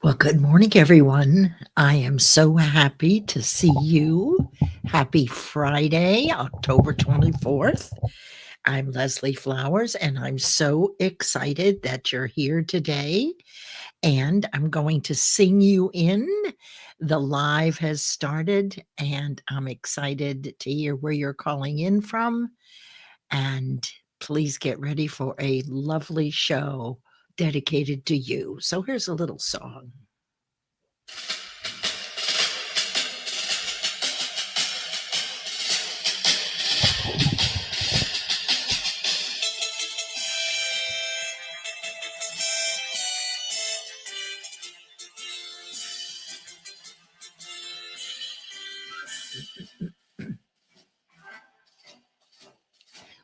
Well, good morning, everyone. I am so happy to see you. Happy Friday, October 24th. I'm Leslie Flowers, and I'm so excited that you're here today. And I'm going to sing you in. The live has started, and I'm excited to hear where you're calling in from. And please get ready for a lovely show dedicated to you. So here's a little song.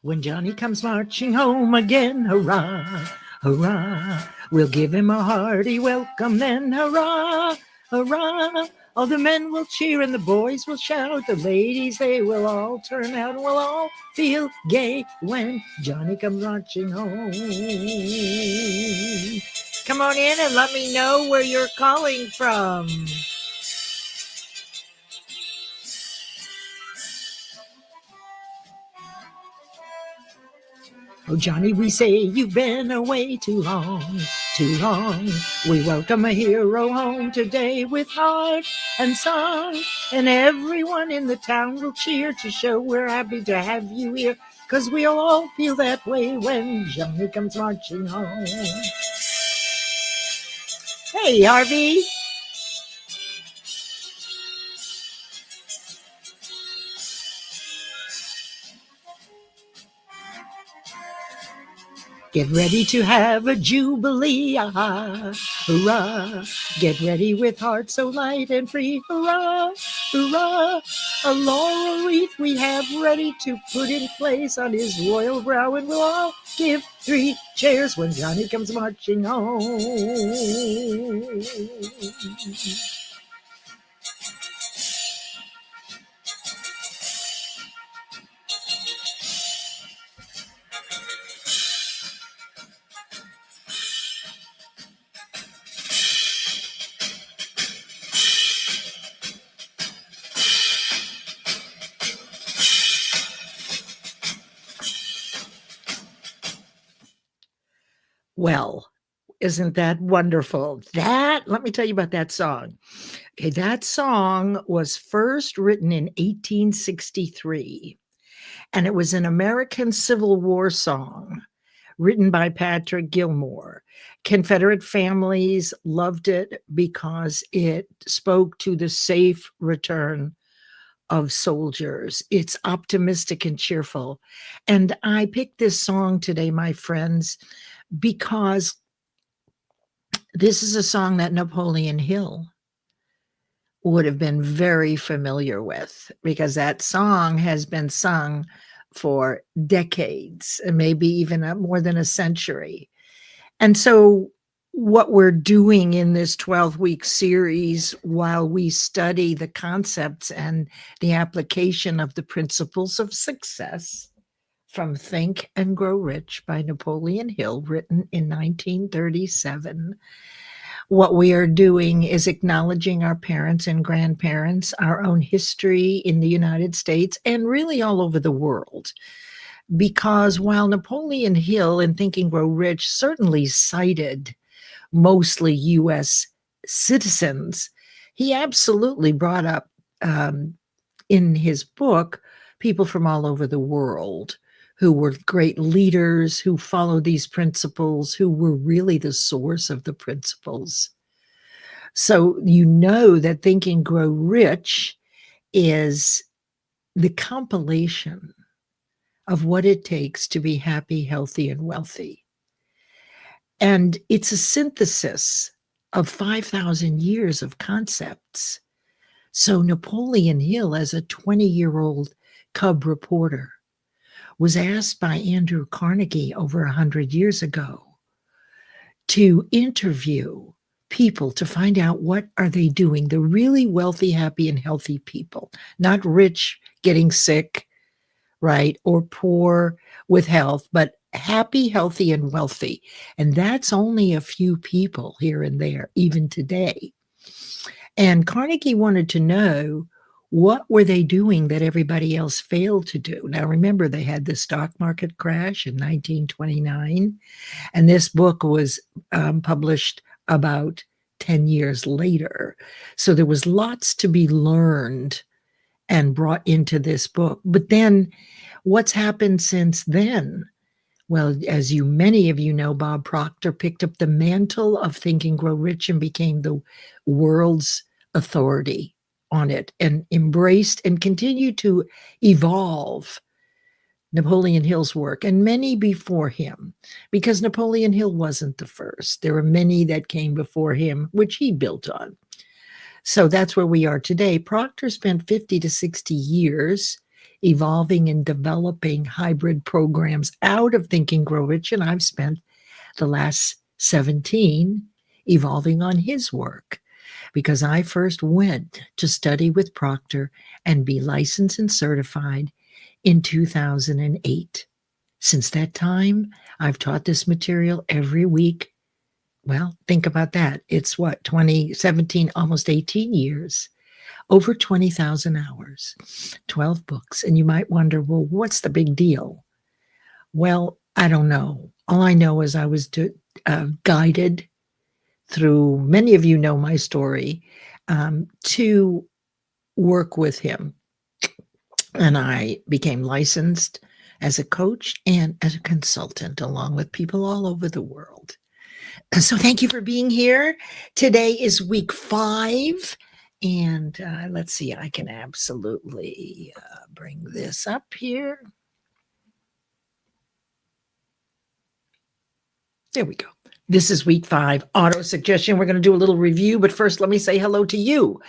When Johnny comes marching home again, hurrah, hurrah, we'll give him a hearty welcome then, hurrah, hurrah. All the men will cheer and the boys will shout, the ladies, they will all turn out and we'll all feel gay when Johnny comes marching home. Come on in and let me know where you're calling from. Oh, Johnny, we say you've been away too long, too long. We welcome a hero home today with heart and song. And everyone in the town will cheer to show we're happy to have you here, 'cause we all feel that way when Johnny comes marching home. Hey, Harvey. Get ready to have a jubilee, ah, hurrah. Get ready with heart so light and free, hurrah, hurrah. A laurel wreath we have ready to put in place on his royal brow, and we'll all give 3 cheers when Johnny comes marching home. Well, isn't that wonderful? Let me tell you about that song. Okay, that song was first written in 1863, and it was an American Civil War song written by Patrick Gilmore. Confederate families loved it because it spoke to the safe return of soldiers. It's optimistic and cheerful. And I picked this song today, my friends, because this is a song that Napoleon Hill would have been very familiar with, because that song has been sung for decades, and maybe even more than a century. And so what we're doing in this 12-week series, while we study the concepts and the application of the principles of success from Think and Grow Rich by Napoleon Hill, written in 1937, what we are doing is acknowledging our parents and grandparents, our own history in the United States, and really all over the world. Because while Napoleon Hill in Think and Grow Rich certainly cited mostly U.S. citizens, he absolutely brought up in his book people from all over the world who were great leaders, who followed these principles, who were really the source of the principles. So you know that Think and Grow Rich is the compilation of what it takes to be happy, healthy, and wealthy. And it's a synthesis of 5,000 years of concepts. So Napoleon Hill, as a 20-year-old cub reporter, was asked by Andrew Carnegie over 100 years ago to interview people to find out what are they doing, the really wealthy, happy, and healthy people, not rich getting sick, right, or poor with health, but happy, healthy, and wealthy. And that's only a few people here and there, even today. And Carnegie wanted to know, what were they doing that everybody else failed to do? Now, remember, they had the stock market crash in 1929, and this book was published about 10 years later. So there was lots to be learned and brought into this book. But then what's happened since then? Well, as many of you know, Bob Proctor picked up the mantle of Think and Grow Rich and became the world's authority on it, and embraced and continued to evolve Napoleon Hill's work and many before him, because Napoleon Hill wasn't the first. There were many that came before him, which he built on. So that's where we are today. Proctor spent 50 to 60 years evolving and developing hybrid programs out of Think and Grow Rich, and I've spent the last 17 evolving on his work, because I first went to study with Proctor and be licensed and certified in 2008. Since that time, I've taught this material every week. Well, think about that. It's 2017, almost 18 years, over 20,000 hours, 12 books. And you might wonder, well, what's the big deal? Well, I don't know. All I know is I was guided through, many of you know my story, to work with him. And I became licensed as a coach and as a consultant, along with people all over the world. So thank you for being here. Today is week 5. And let's see, I can absolutely bring this up here. There we go. This is week 5, auto suggestion. We're going to do a little review, but first let me say hello to you.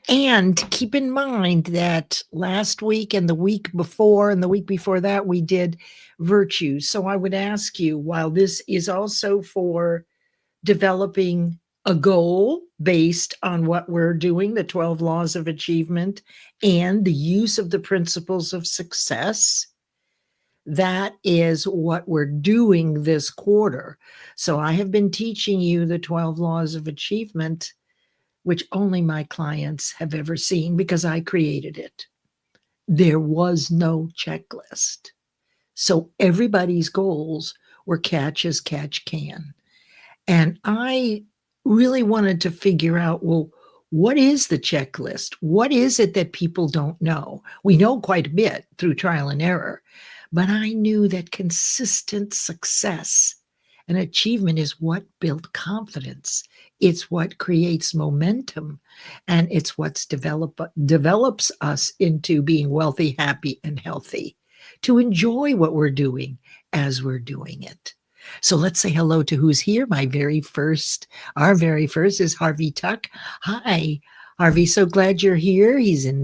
And keep in mind that last week and the week before and the week before that, we did virtues. So I would ask you, while this is also for developing a goal based on what we're doing, the 12 laws of achievement, and the use of the principles of success, that is what we're doing this quarter. So I have been teaching you the 12 laws of achievement, which only my clients have ever seen because I created it. There was no checklist. So everybody's goals were catch as catch can. And I really wanted to figure out, well, what is the checklist? What is it that people don't know? We know quite a bit through trial and error, but I knew that consistent success and achievement is what built confidence. It's what creates momentum, and it's what develops us into being wealthy, happy, and healthy, to enjoy what we're doing as we're doing it. So let's say hello to who's here. Our very first is 𝐓𝐴𝐷𝐸. Hi, Harvey. So glad you're here.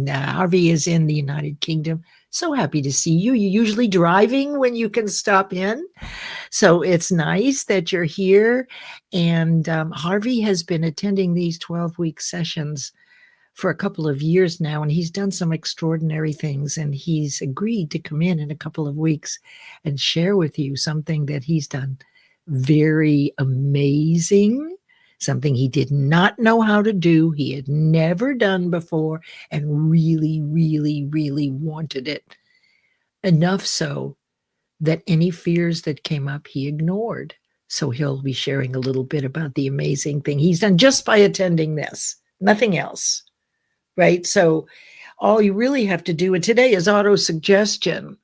Harvey is in the United Kingdom. So happy to see you. You're usually driving when you can stop in. So it's nice that you're here. And Harvey has been attending these 12-week sessions for a couple of years now, and he's done some extraordinary things, and he's agreed to come in a couple of weeks and share with you something that he's done very amazing, something he did not know how to do, he had never done before, and really, really, really wanted it. Enough so that any fears that came up, he ignored. So he'll be sharing a little bit about the amazing thing he's done just by attending this, nothing else. Right? So all you really have to do, and today is auto suggestion,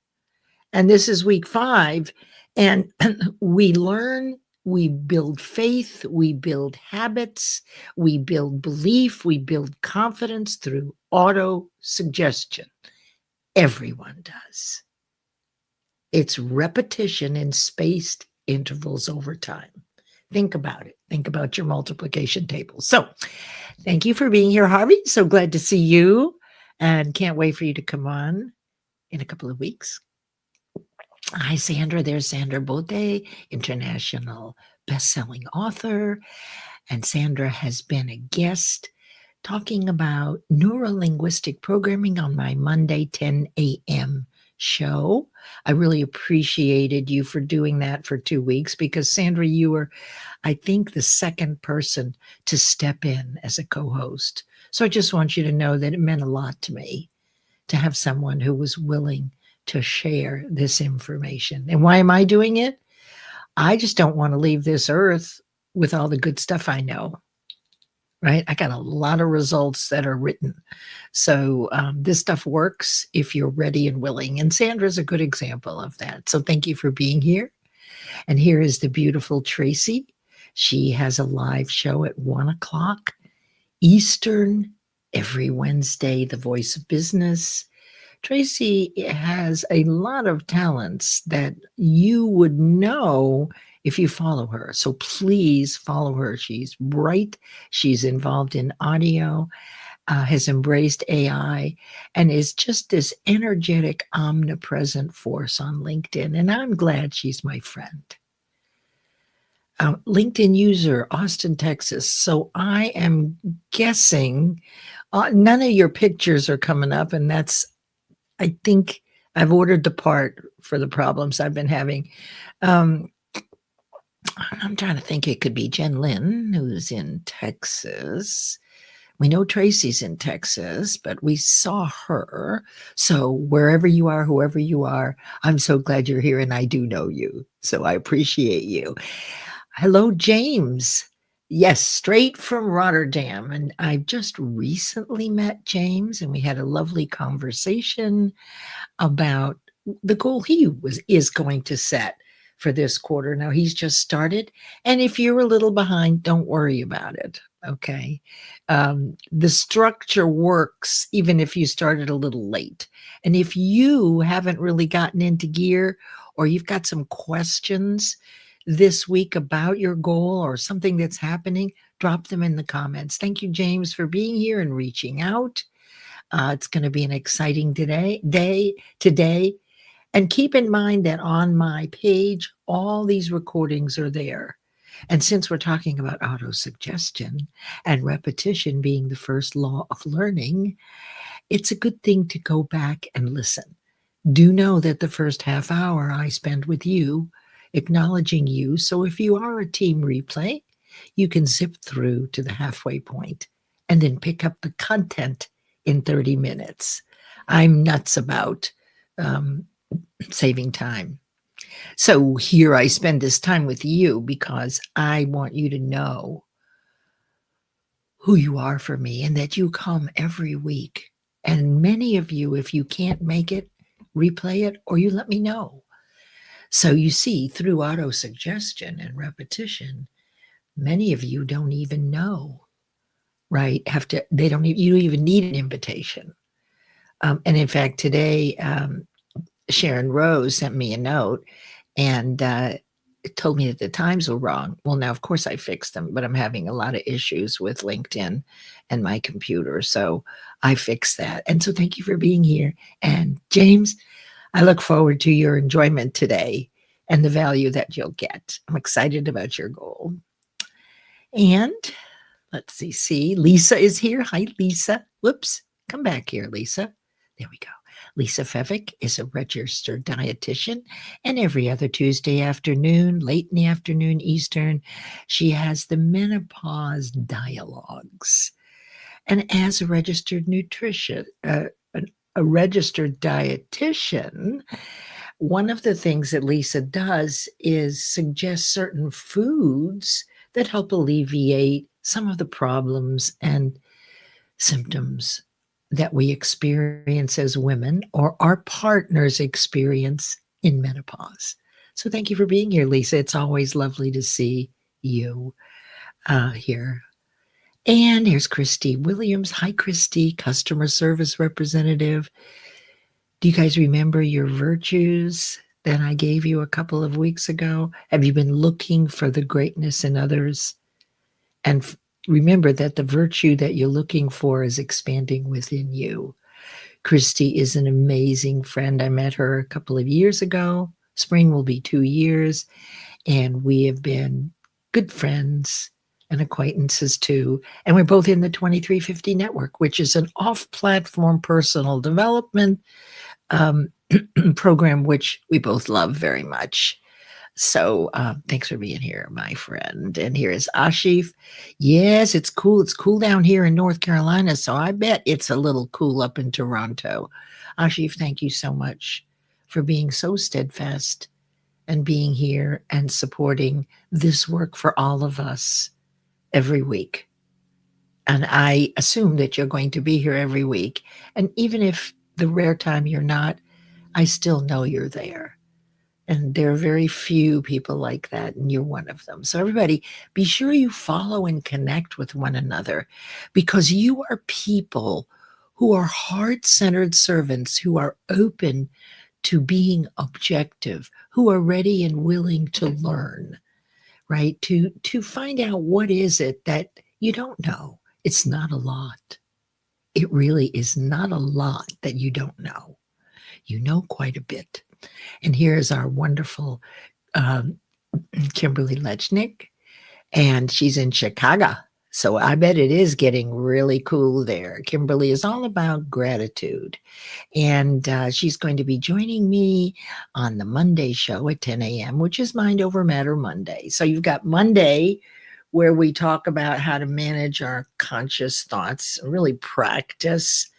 and this is week 5, and we learn, we build faith, we build habits, we build belief, we build confidence through auto suggestion. Everyone does. It's repetition in spaced intervals over time. Think about it. Think about your multiplication table. So thank you for being here, Harvey. So glad to see you, and can't wait for you to come on in a couple of weeks. Hi, Sandra. There's Sandra Bode, international best-selling author. And Sandra has been a guest talking about neuro-linguistic programming on my Monday 10 a.m. show. I really appreciated you for doing that for 2 weeks because, Sandra, you were, I think, the second person to step in as a co-host. So I just want you to know that it meant a lot to me to have someone who was willing to share this information. And why am I doing it? I just don't want to leave this earth with all the good stuff I know, right? I got a lot of results that are written. So this stuff works if you're ready and willing. And Sandra's a good example of that. So thank you for being here. And here is the beautiful Tracy. She has a live show at 1 o'clock Eastern every Wednesday, The Voice of Business. Tracy has a lot of talents that you would know if you follow her. So please follow her. She's bright. She's involved in audio, has embraced AI, and is just this energetic, omnipresent force on LinkedIn. And I'm glad she's my friend. LinkedIn user, Austin, Texas. So I am guessing none of your pictures are coming up, and that's, I think I've ordered the part for the problems I've been having. I'm trying to think. It could be Jen Lynn, who's in Texas. We know Tracy's in Texas, but we saw her. So wherever you are, whoever you are, I'm so glad you're here, and I do know you. So I appreciate you. Hello, James. Yes, straight from Rotterdam. And I just recently met James, and we had a lovely conversation about the goal he is going to set for this quarter. Now, he's just started. And if you're a little behind, don't worry about it. Okay. The structure works even if you started a little late. And if you haven't really gotten into gear, or you've got some questions this week about your goal or something that's happening, drop them in the comments. Thank you, James, for being here and reaching out. It's going to be an exciting day today. And keep in mind that on my page, all these recordings are there. And since we're talking about auto-suggestion and repetition being the first law of learning, it's a good thing to go back and listen. Do know that the first half hour I spend with you, acknowledging you. So if you are a team replay, you can zip through to the halfway point and then pick up the content in 30 minutes. I'm nuts about saving time. So here I spend this time with you because I want you to know who you are for me and that you come every week. And many of you, if you can't make it, replay it or you let me know. So you see, through auto-suggestion and repetition, many of you don't even know, right? You don't even need an invitation. And in fact, today, Sharon Rose sent me a note and told me that the times were wrong. Well, now, of course, I fixed them, but I'm having a lot of issues with LinkedIn and my computer. So I fixed that. And so thank you for being here. And James, I look forward to your enjoyment today and the value that you'll get. I'm excited about your goal. And let's see, Lisa is here. Hi, Lisa. Whoops, come back here, Lisa. There we go. Lisa Fevick is a registered dietitian, and every other Tuesday afternoon, late in the afternoon Eastern, she has the Menopause Dialogues. And as a registered a registered dietitian, one of the things that Lisa does is suggest certain foods that help alleviate some of the problems and symptoms that we experience as women or our partners experience in menopause. So thank you for being here, Lisa. It's always lovely to see you here. And here's Christy Williams. Hi, Christy, customer service representative. Do you guys remember your virtues that I gave you a couple of weeks ago? Have you been looking for the greatness in others? And remember that the virtue that you're looking for is expanding within you. Christy is an amazing friend. I met her a couple of years ago. Spring will be 2 years. And we have been good friends and acquaintances too. And we're both in the 2350 Network, which is an off-platform personal development program, which we both love very much. So thanks for being here, my friend. And here is Ashif. Yes, it's cool. It's cool down here in North Carolina. So I bet it's a little cool up in Toronto. Ashif, thank you so much for being so steadfast and being here and supporting this work for all of us every week. And I assume that you're going to be here every week. And even if the rare time you're not, I still know you're there. And there are very few people like that, and you're one of them. So everybody, be sure you follow and connect with one another, because you are people who are heart-centered servants, who are open to being objective, who are ready and willing to learn, right? To find out what is it that you don't know. It's not a lot. It really is not a lot that you don't know. You know quite a bit. And here's our wonderful Kimberly Lechnick, and she's in Chicago. So I bet it is getting really cool there. Kimberly is all about gratitude. And she's going to be joining me on the Monday show at 10 a.m., which is Mind Over Matter Monday. So you've got Monday, where we talk about how to manage our conscious thoughts, really practice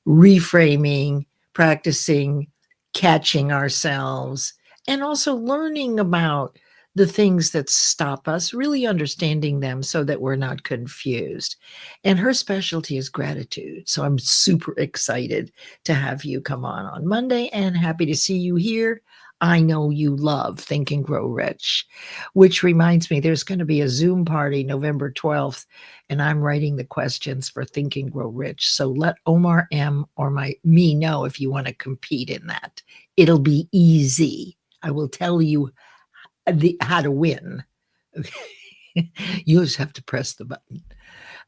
reframing, practicing catching ourselves, and also learning about the things that stop us, really understanding them so that we're not confused. And her specialty is gratitude. So I'm super excited to have you come on Monday, and happy to see you here. I know you love Think and Grow Rich, which reminds me, there's going to be a Zoom party November 12th, and I'm writing the questions for Think and Grow Rich. So let Omar M. or me know if you want to compete in that. It'll be easy. I will tell you how to win. You just have to press the button.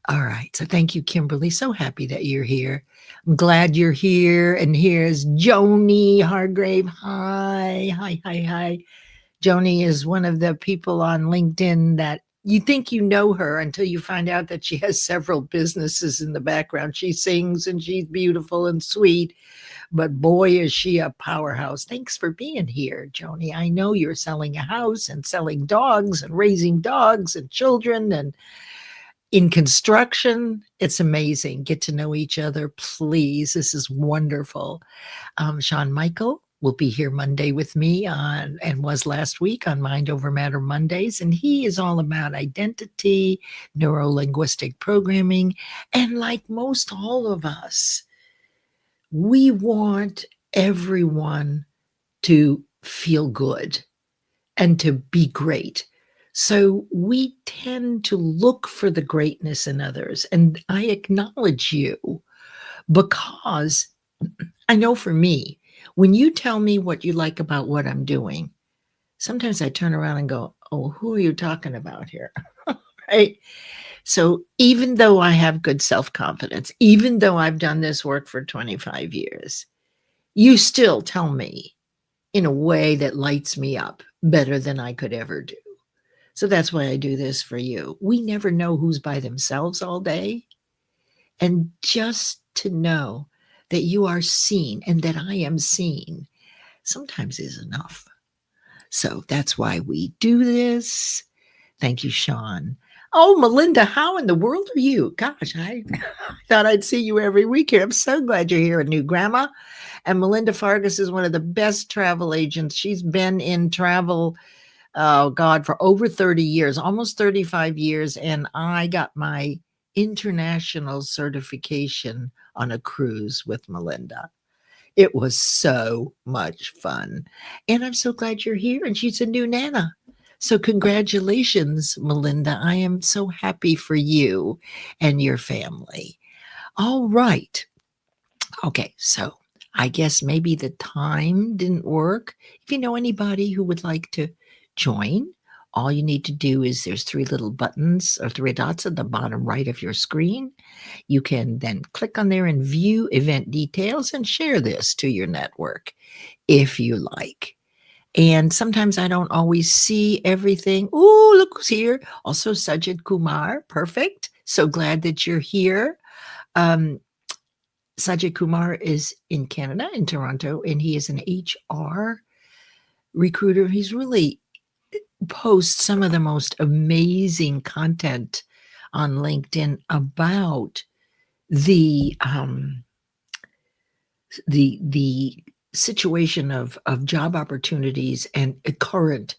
All right. So thank you, Kimberly. So happy that you're here. I'm glad you're here. And here's Joni Hargrave. Hi, hi, hi, hi. Joni is one of the people on LinkedIn that you think you know her until you find out that she has several businesses in the background. She sings and she's beautiful and sweet, but boy, is she a powerhouse. Thanks for being here, Joni. I know you're selling a house and selling dogs and raising dogs and children and in construction. It's amazing. Get to know each other, please. This is wonderful. Sean Michael will be here Monday with me and was last week on Mind Over Matter Mondays. And he is all about identity, neuro-linguistic programming. And like most all of us, we want everyone to feel good and to be great. So we tend to look for the greatness in others. And I acknowledge you, because I know for me, when you tell me what you like about what I'm doing, sometimes I turn around and go, oh, who are you talking about here? Right? So even though I have good self-confidence, even though I've done this work for 25 years, you still tell me in a way that lights me up better than I could ever do. So that's why I do this for you. We never know who's by themselves all day. And just to know that you are seen and that I am seen sometimes is enough. So that's why we do this. Thank you, Sean. Oh, Melinda, how in the world are you? Gosh, I thought I'd see you every week here. I'm so glad you're here, a new grandma. And Melinda Fargus is one of the best travel agents. She's been in travel, oh God, for over 30 years, almost 35 years. And I got my international certification on a cruise with Melinda. It was so much fun. And I'm so glad you're here. And she's a new Nana. So congratulations, Melinda. I am so happy for you and your family. All right. Okay, so I guess maybe the time didn't work. If you know anybody who would like to join, all you need to do is there's three little buttons or three dots at the bottom right of your screen. You can then click on there and view event details and share this to your network if you like. And sometimes I don't always see everything. Oh, look who's here. Also, Sajid Kumar. Perfect. So glad that you're here. Sajid Kumar is in Canada, in Toronto, and he is an HR recruiter. He's really posts some of the most amazing content on LinkedIn about the situation of job opportunities and current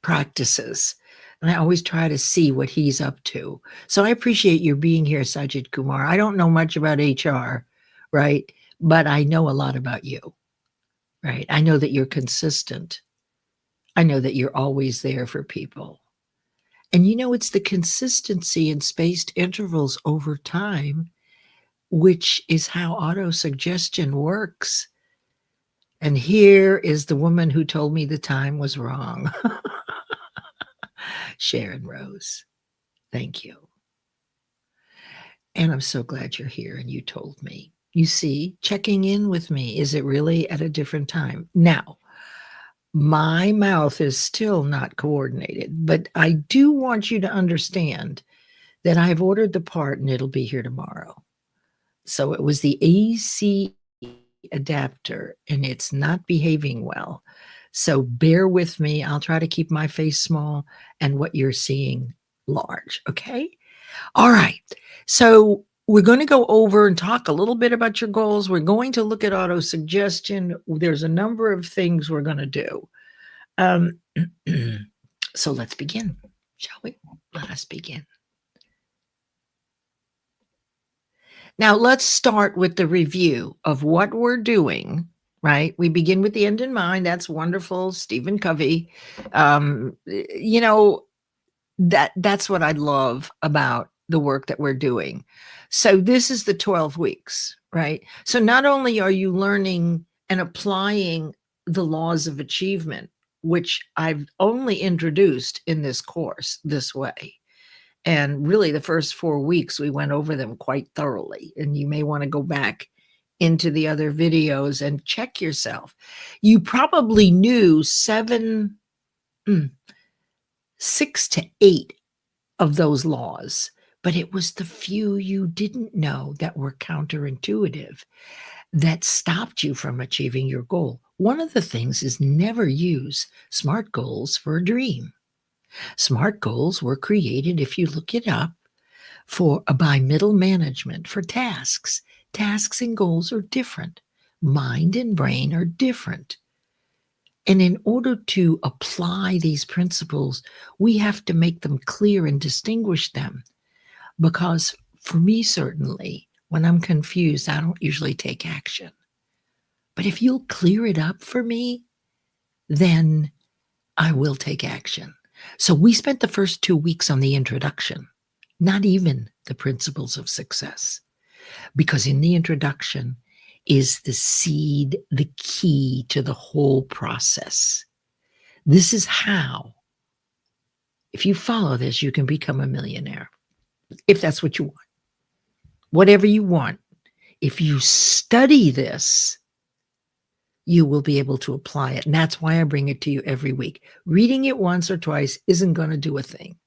practices. And I always try to see what he's up to. So I appreciate your being here, Sajid Kumar. I don't know much about HR, right? But I know a lot about you, right? I know that you're consistent. I know that you're always there for people. And it's the consistency and spaced intervals over time, which is how auto-suggestion works. And here is the woman who told me the time was wrong. Sharon Rose, thank you. And I'm so glad you're here and you told me. You see, checking in with me, is it really at a different time? Now, my mouth is still not coordinated, but I do want you to understand that I've ordered the part and it'll be here tomorrow. So it was the AC adapter and it's not behaving well. So bear with me. I'll try to keep my face small and what you're seeing large. Okay. All right. So we're going to go over and talk a little bit about your goals. We're going to look at auto suggestion. There's a number of things we're going to do. So let's begin, shall we? Let us begin. Now let's start with the review of what we're doing, right? We begin with the end in mind. That's wonderful. Stephen Covey. That's what I love about the work that we're doing. So this is the 12 weeks, right? So not only are you learning and applying the laws of achievement, which I've only introduced in this course this way. And really the first 4 weeks, we went over them quite thoroughly. And you may want to go back into the other videos and check yourself. You probably knew 6 to 8 of those laws, but it was the few you didn't know that were counterintuitive that stopped you from achieving your goal. One of the things is never use SMART goals for a dream. SMART goals were created, if you look it up, by middle management for tasks. Tasks and goals are different. Mind and brain are different. And in order to apply these principles, we have to make them clear and distinguish them. Because for me, certainly, when I'm confused, I don't usually take action. But if you'll clear it up for me, then I will take action. So we spent the first 2 weeks on the introduction, not even the principles of success. Because in the introduction is the seed, the key to the whole process. This is how, if you follow this, you can become a millionaire. If that's what you want. Whatever you want. If you study this, you will be able to apply it. And that's why I bring it to you every week. Reading it once or twice isn't going to do a thing.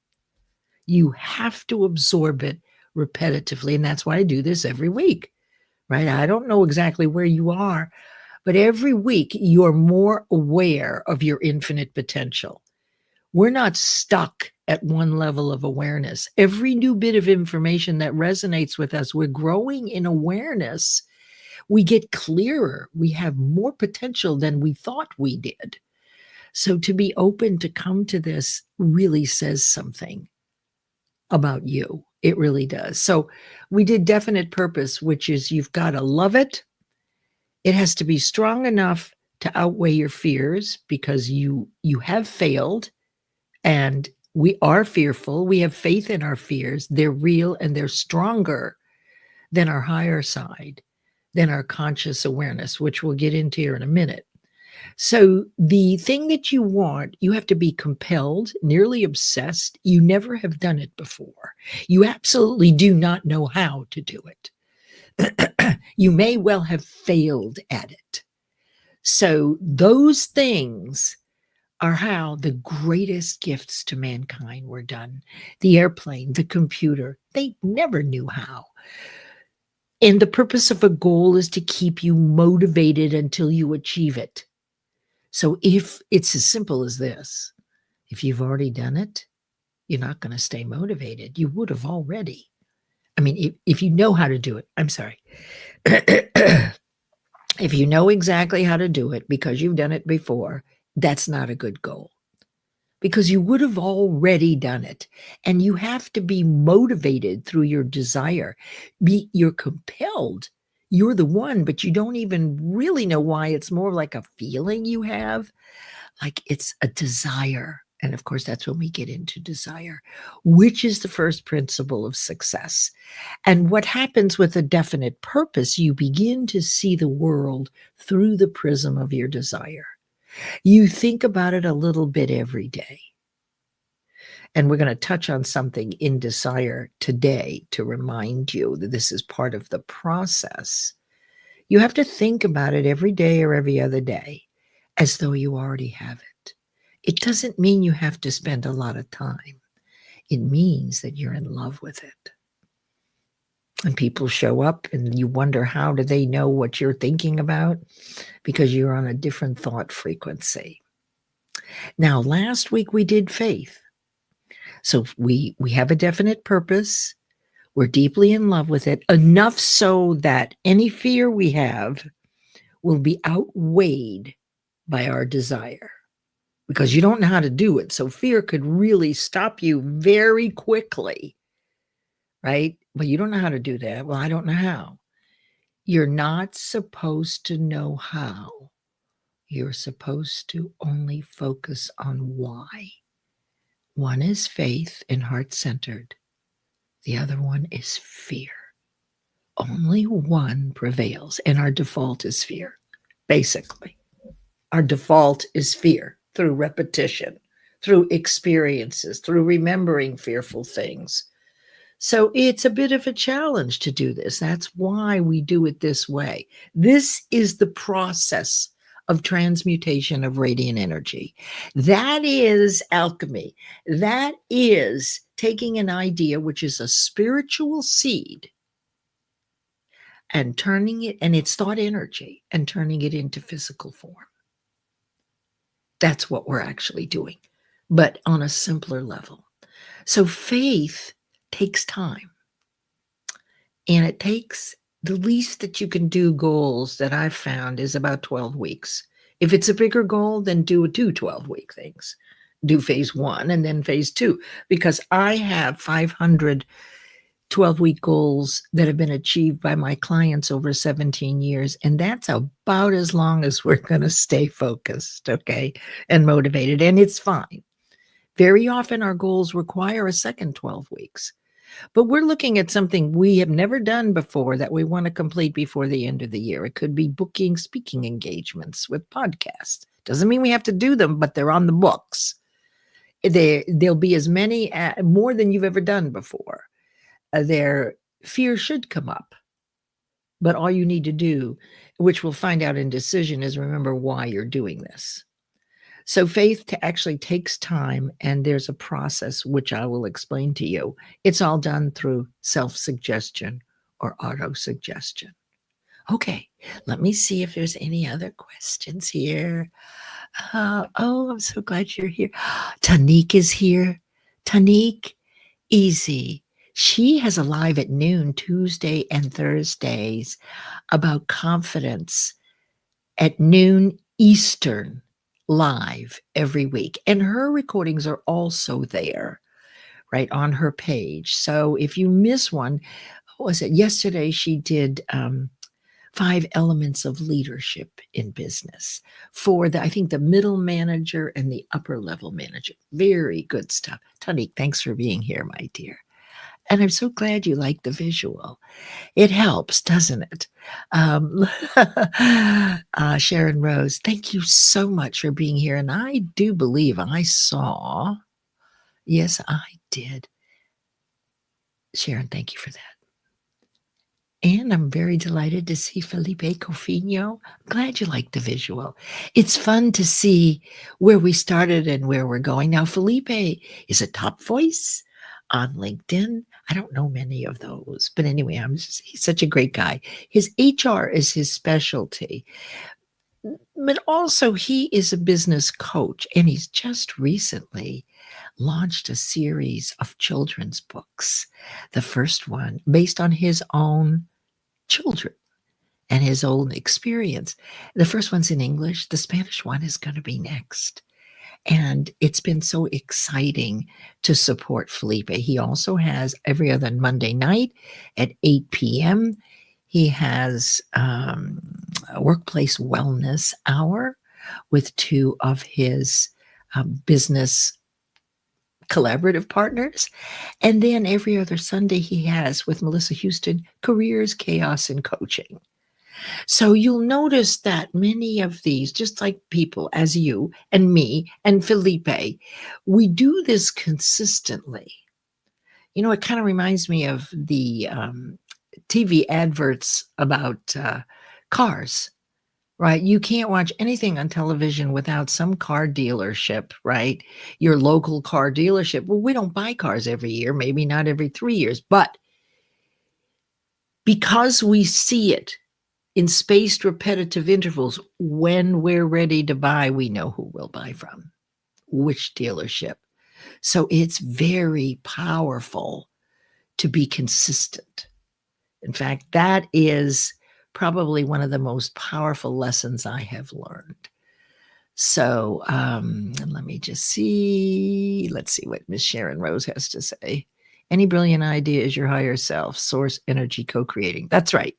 You have to absorb it repetitively. And that's why I do this every week, right? I don't know exactly where you are, but every week you're more aware of your infinite potential. We're not stuck at one level of awareness. Every new bit of information that resonates with us, we're growing in awareness. We get clearer. We have more potential than we thought we did. So to be open to come to this really says something about you. It really does. So we did definite purpose, which is you've got to love it. It has to be strong enough to outweigh your fears because you have failed and we are fearful. We have faith in our fears. They're real and they're stronger than our higher side, than our conscious awareness, which we'll get into here in a minute. So the thing that you want, you have to be compelled, nearly obsessed. You never have done it before. You absolutely do not know how to do it. You may well have failed at it. So those things are how the greatest gifts to mankind were done. The airplane, the computer, they never knew how. And the purpose of a goal is to keep you motivated until you achieve it. So if it's as simple as this, if you've already done it, you're not going to stay motivated. You would have already. I mean, if you know how to do it, I'm sorry. If you know exactly how to do it because you've done it before, that's not a good goal. Because you would have already done it. And you have to be motivated through your desire. You're compelled. You're the one, but you don't even really know why. It's more like a feeling you have, like it's a desire. And of course, that's when we get into desire, which is the first principle of success. And what happens with a definite purpose, you begin to see the world through the prism of your desire. You think about it a little bit every day. And we're going to touch on something in desire today to remind you that this is part of the process. You have to think about it every day or every other day as though you already have it. It doesn't mean you have to spend a lot of time. It means that you're in love with it. And people show up and you wonder, how do they know what you're thinking about? Because you're on a different thought frequency. Now, last week we did faith. So we have a definite purpose. We're deeply in love with it, enough so that any fear we have will be outweighed by our desire. Because you don't know how to do it. So fear could really stop you very quickly, right? But you don't know how to do that. Well, I don't know how. You're not supposed to know how. You're supposed to only focus on why. One is faith and heart-centered. The other one is fear. Only one prevails, and our default is fear, basically. Our default is fear through repetition, through experiences, through remembering fearful things. So it's a bit of a challenge to do this. That's why we do it this way. This is the process of transmutation of radiant energy. That is alchemy. That is taking an idea, which is a spiritual seed, and turning it, and it's thought energy, and turning it into physical form. That's what we're actually doing, but on a simpler level. So faith takes time. And it takes, the least that you can do goals that I've found is about 12 weeks. If it's a bigger goal, then do 12-week things. Do phase 1 and then phase 2, because I have 500 12-week goals that have been achieved by my clients over 17 years. And that's about as long as we're going to stay focused, okay, and motivated. And it's fine. Very often our goals require a second 12 weeks. But we're looking at something we have never done before that we want to complete before the end of the year. It could be booking speaking engagements with podcasts. Doesn't mean we have to do them, but they're on the books. There'll be as many, more than you've ever done before. Their fear should come up. But all you need to do, which we'll find out in decision, is remember why you're doing this. So faith actually takes time, and there's a process which I will explain to you. It's all done through self-suggestion or auto-suggestion. Okay, let me see if there's any other questions here. Oh, I'm so glad you're here. Tanique is here. Tanique, easy. She has a live at noon, Tuesday and Thursdays, about confidence at noon Eastern, live every week. And her recordings are also there, right, on her page. So if you miss one, what was it? Yesterday she did 5 elements of leadership in business for I think the middle manager and the upper level manager. Very good stuff. Tanique, thanks for being here, my dear. And I'm so glad you like the visual. It helps, doesn't it? Sharon Rose, thank you so much for being here. And I do believe I saw, yes, I did. Sharon, thank you for that. And I'm very delighted to see Felipe Cofino. I'm glad you like the visual. It's fun to see where we started and where we're going. Now, Felipe is a top voice on LinkedIn. I don't know many of those, but anyway, he's such a great guy. His HR is his specialty, but also he is a business coach, and he's just recently launched a series of children's books. The first one based on his own children and his own experience. The first one's in English. The Spanish one is going to be next. And it's been so exciting to support Felipe. He also has every other Monday night at 8 p.m. He has a workplace wellness hour with two of his business collaborative partners. And then every other Sunday he has with Melissa Houston, Careers, Chaos, and Coaching. So you'll notice that many of these, just like people as you and me and Felipe, we do this consistently. You know, it kind of reminds me of the TV adverts about cars, right? You can't watch anything on television without some car dealership, right? Your local car dealership. Well, we don't buy cars every year, maybe not every 3 years, but because we see it in spaced repetitive intervals, when we're ready to buy, we know who we'll buy from, which dealership. So it's very powerful to be consistent. In fact, that is probably one of the most powerful lessons I have learned. So let me just see. Let's see what Miss Sharon Rose has to say. Any brilliant idea is your higher self, source, energy, co-creating. That's right.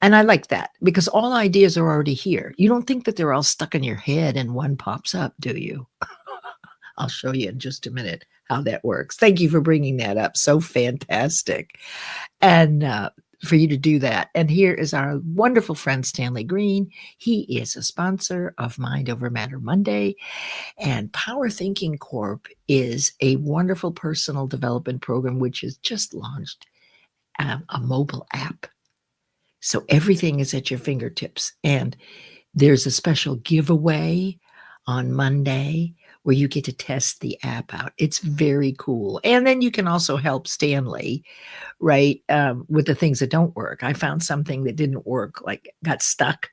And I like that because all ideas are already here. You don't think that they're all stuck in your head and one pops up, do you? I'll show you in just a minute how that works. Thank you for bringing that up. So fantastic. And for you to do that. And here is our wonderful friend, Stanley Green. He is a sponsor of Mind Over Matter Monday. And Power Thinking Corp is a wonderful personal development program, which has just launched a mobile app. So everything is at your fingertips. And there's a special giveaway on Monday where you get to test the app out. It's very cool. And then you can also help Stanley, right, with the things that don't work. I found something that didn't work, like got stuck.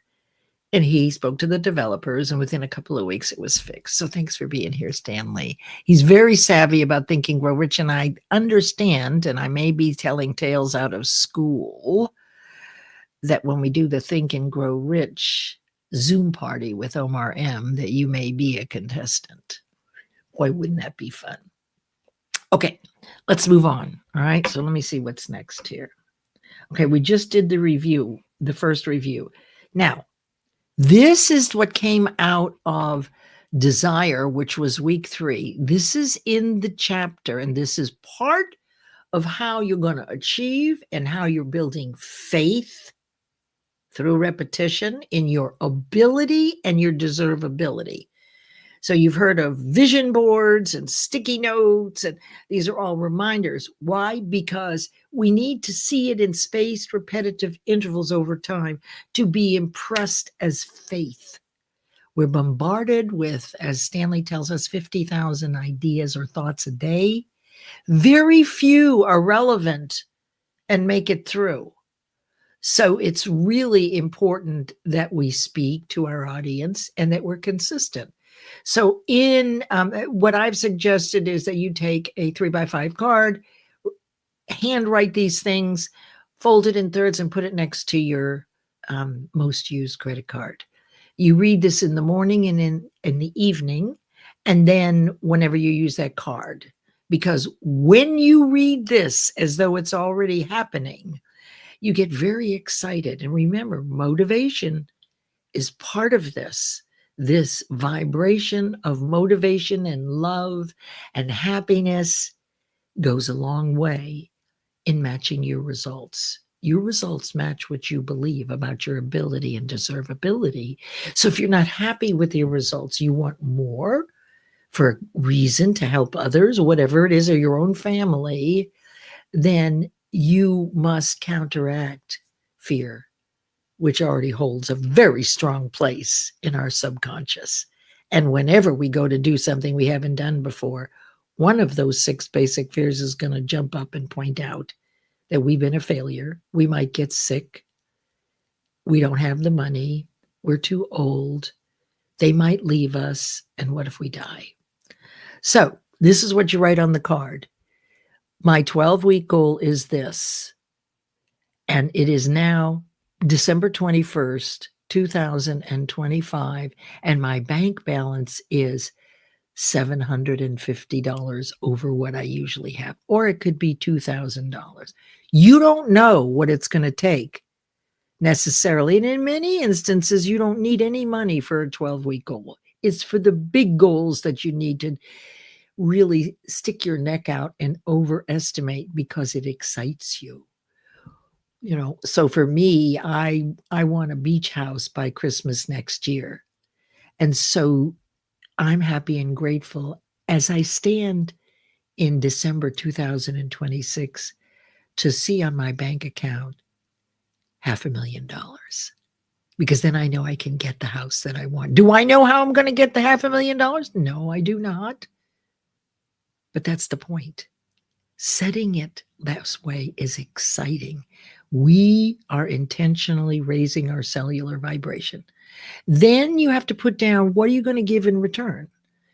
And he spoke to the developers, and within a couple of weeks, it was fixed. So thanks for being here, Stanley. He's very savvy about Think and Grow Rich, and I understand, and I may be telling tales out of school, that when we do the Think and Grow Rich Zoom party with Omar M., that you may be a contestant. Boy, wouldn't that be fun? Okay, let's move on. All right, so let me see what's next here. Okay, we just did the review, the first review. Now, this is what came out of Desire, which was week 3. This is in the chapter, and this is part of how you're going to achieve and how you're building faith through repetition in your ability and your deservability. So you've heard of vision boards and sticky notes, and these are all reminders. Why? Because we need to see it in spaced repetitive intervals over time to be impressed as faith. We're bombarded with, as Stanley tells us, 50,000 ideas or thoughts a day. Very few are relevant and make it through. So it's really important that we speak to our audience and that we're consistent. So in what I've suggested is that you take a 3x5 card, handwrite these things, fold it in thirds, and put it next to your most used credit card. You read this in the morning and in the evening, and then whenever you use that card. Because when you read this as though it's already happening, you get very excited. And remember, motivation is part of this vibration of motivation and love and happiness goes a long way in matching your results. Your results match what you believe about your ability and deservability. So if you're not happy with your results, you want more for a reason to help others, or whatever it is, or your own family, then you must counteract fear, which already holds a very strong place in our subconscious. And whenever we go to do something we haven't done before, one of those 6 basic fears is going to jump up and point out that we've been a failure. We might get sick. We don't have the money. We're too old. They might leave us. And what if we die? So this is what you write on the card. My 12-week goal is this. And it is now December 21st, 2025. And my bank balance is $750 over what I usually have, or it could be $2,000. You don't know what it's going to take necessarily. And in many instances, you don't need any money for a 12-week goal. It's for the big goals that you need to really stick your neck out and overestimate because it excites you. You know, so for me, I want a beach house by Christmas next year. And so I'm happy and grateful as I stand in December 2026 to see on my bank account $500,000, because then I know I can get the house that I want. Do I know how I'm going to get the $500,000? No, I do not. But that's the point. Setting it this way is exciting. We are intentionally raising our cellular vibration. Then you have to put down, what are you going to give in return?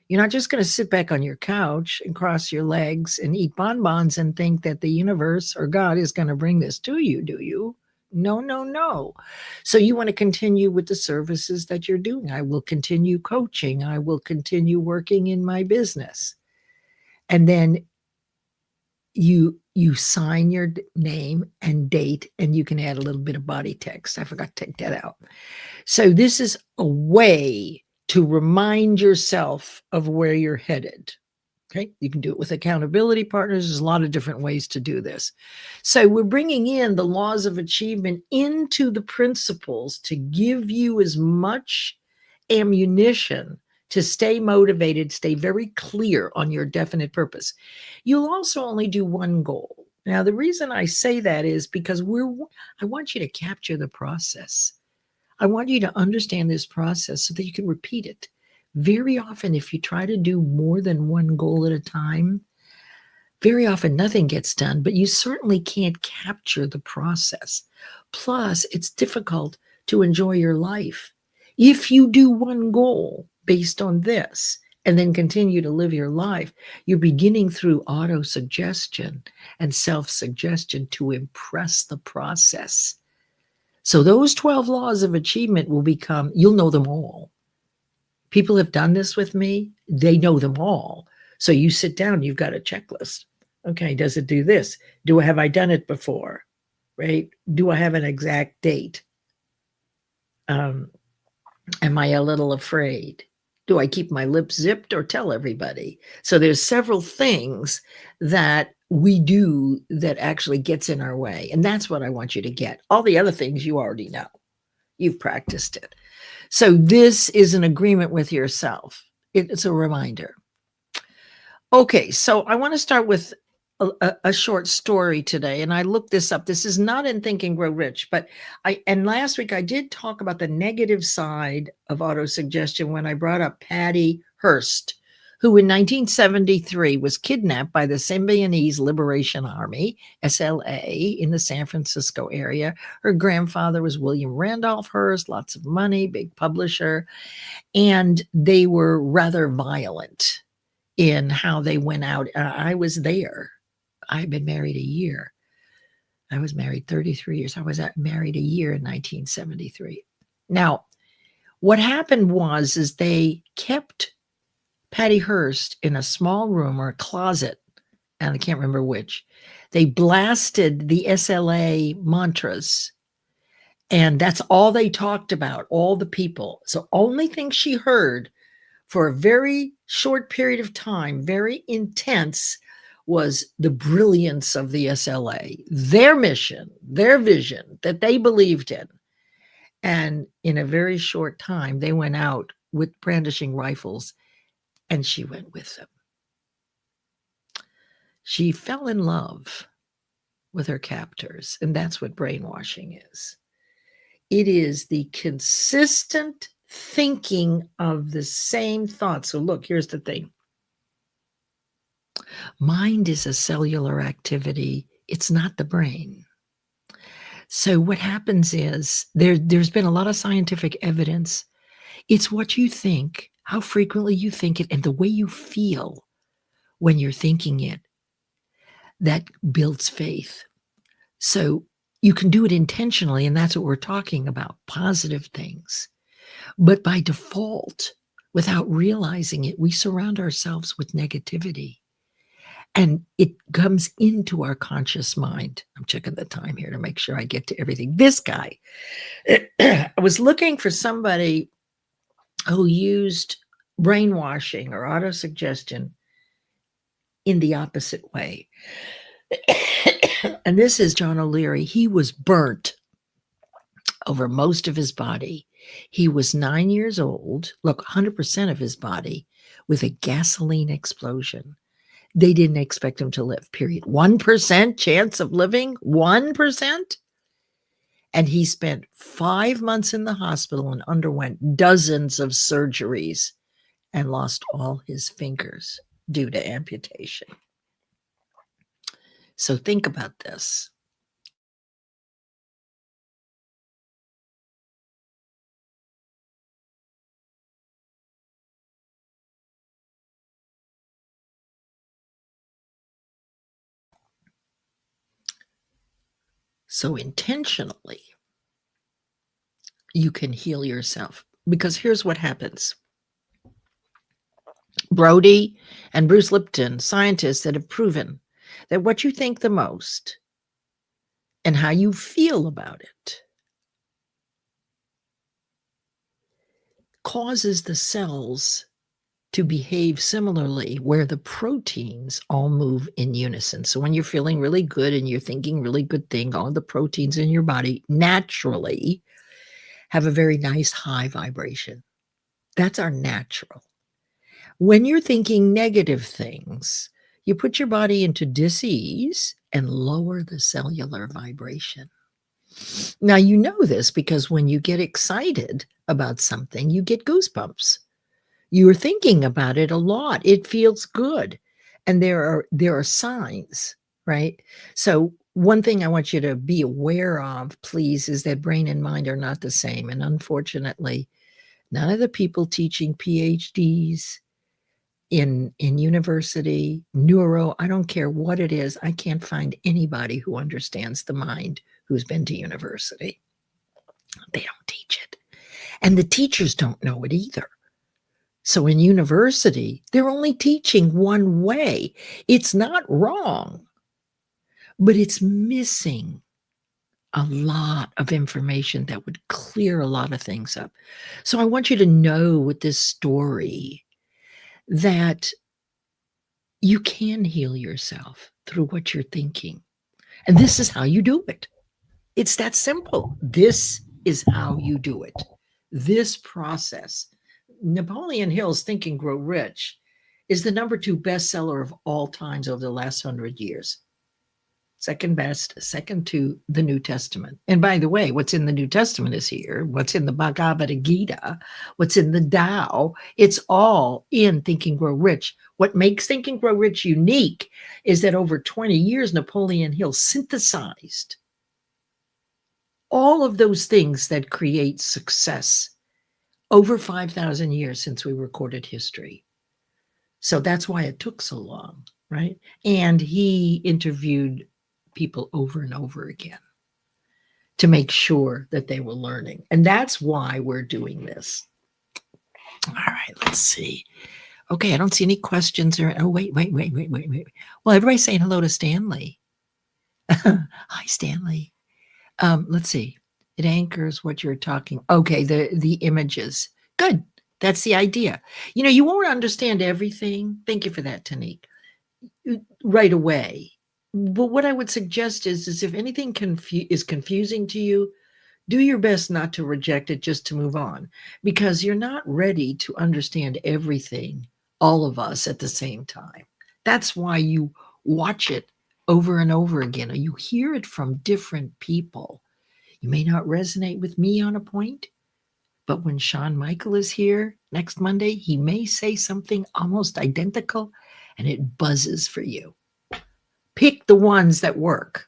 You're not just going to sit back on your couch and cross your legs and eat bonbons and think that the universe or God is going to bring this to you, do you? No, no, no. So you want to continue with the services that you're doing. I will continue coaching. I will continue working in my business. And then you sign your name and date, and you can add a little bit of body text. I forgot to take that out. So this is a way to remind yourself of where you're headed. Okay, you can do it with accountability partners. There's a lot of different ways to do this. So we're bringing in the laws of achievement into the principles to give you as much ammunition to stay motivated, stay very clear on your definite purpose. You'll also only do one goal. Now, the reason I say that is because I want you to capture the process. I want you to understand this process so that you can repeat it. Very often, if you try to do more than one goal at a time, very often nothing gets done, but you certainly can't capture the process. Plus, it's difficult to enjoy your life. If you do one goal based on this and then continue to live your life, you're beginning through auto-suggestion and self-suggestion to impress the process. So those 12 laws of achievement will become, you'll know them all. People have done this with me. They know them all. So you sit down, you've got a checklist. Okay, does it do this? Have I done it before? Right? Do I have an exact date? Am I a little afraid? Do I keep my lips zipped or tell everybody? So there's several things that we do that actually gets in our way. And that's what I want you to get. All the other things you already know. You've practiced it. So this is an agreement with yourself. It's a reminder. Okay, so I want to start with a short story today, and I looked this up. This is not in Think and Grow Rich, but last week I did talk about the negative side of autosuggestion when I brought up Patty Hearst, who in 1973 was kidnapped by the Symbionese Liberation Army, SLA, in the San Francisco area. Her grandfather was William Randolph Hearst, lots of money, big publisher, and they were rather violent in how they went out. I was there. I've been married a year. I was married 33 years. I was married a year in 1973. Now, what happened is they kept Patty Hearst in a small room or a closet, and I can't remember which. They blasted the SLA mantras, and that's all they talked about, all the people. So only thing she heard for a very short period of time, very intense, was the brilliance of the SLA, their mission, their vision that they believed in. And in a very short time, they went out with brandishing rifles, and she went with them. She fell in love with her captors, and that's what brainwashing is. It is the consistent thinking of the same thoughts. So look, here's the thing. Mind is a cellular activity. It's not the brain. So what happens is there's been a lot of scientific evidence. It's what you think, how frequently you think it, and the way you feel when you're thinking it that builds faith. So you can do it intentionally, and that's what we're talking about, positive things. But by default, without realizing it, we surround ourselves with negativity. And it comes into our conscious mind. I'm checking the time here to make sure I get to everything. This guy, I was looking for somebody who used brainwashing or autosuggestion in the opposite way. And this is John O'Leary. He was burnt over most of his body. He was 9 years old, look, 100% of his body, with a gasoline explosion. They didn't expect him to live, period. 1% chance of living, 1%. And he spent 5 months in the hospital and underwent dozens of surgeries and lost all his fingers due to amputation. So think about this. So intentionally, you can heal yourself, because here's what happens. Brody and Bruce Lipton, scientists that have proven that what you think the most and how you feel about it causes the cells to behave similarly, where the proteins all move in unison. So when you're feeling really good and you're thinking really good thing, all the proteins in your body naturally have a very nice high vibration. That's our natural. When you're thinking negative things, you put your body into dis-ease and lower the cellular vibration. Now, you know this because when you get excited about something, you get goosebumps. You're thinking about it a lot. It feels good. And there are signs, right? So one thing I want you to be aware of, please, is that brain and mind are not the same. And unfortunately, none of the people teaching PhDs in university, neuro, I don't care what it is, I can't find anybody who understands the mind who's been to university. They don't teach it. And the teachers don't know it either. So in university, they're only teaching one way. It's not wrong, but it's missing a lot of information that would clear a lot of things up. So I want you to know with this story that you can heal yourself through what you're thinking. And this is how you do it. It's that simple. This is how you do it. This process. Napoleon Hill's Think and Grow Rich is the #2 bestseller of all times over the last 100 years. Second best, second to the New Testament. And by the way, what's in the New Testament is here. What's in the Bhagavad Gita, what's in the Tao, it's all in Think and Grow Rich. What makes Think and Grow Rich unique is that over 20 years, Napoleon Hill synthesized all of those things that create success over 5,000 years since we recorded history. So that's why it took so long, right? And he interviewed people over and over again to make sure that they were learning. And that's why we're doing this. All right, let's see. Okay, I don't see any questions or, oh, wait. Well, everybody's saying hello to Stanley. Hi, Stanley. Let's see. It anchors what you're talking. Okay, the images. Good. That's the idea. You know, you won't understand everything. Thank you for that, Tanique. Right away. But what I would suggest is if anything is confusing to you, do your best not to reject it, just to move on, because you're not ready to understand everything, all of us at the same time. That's why you watch it over and over again, or you hear it from different people. You may not resonate with me on a point, but when Sean Michael is here next Monday, he may say something almost identical, and it buzzes for you. Pick the ones that work.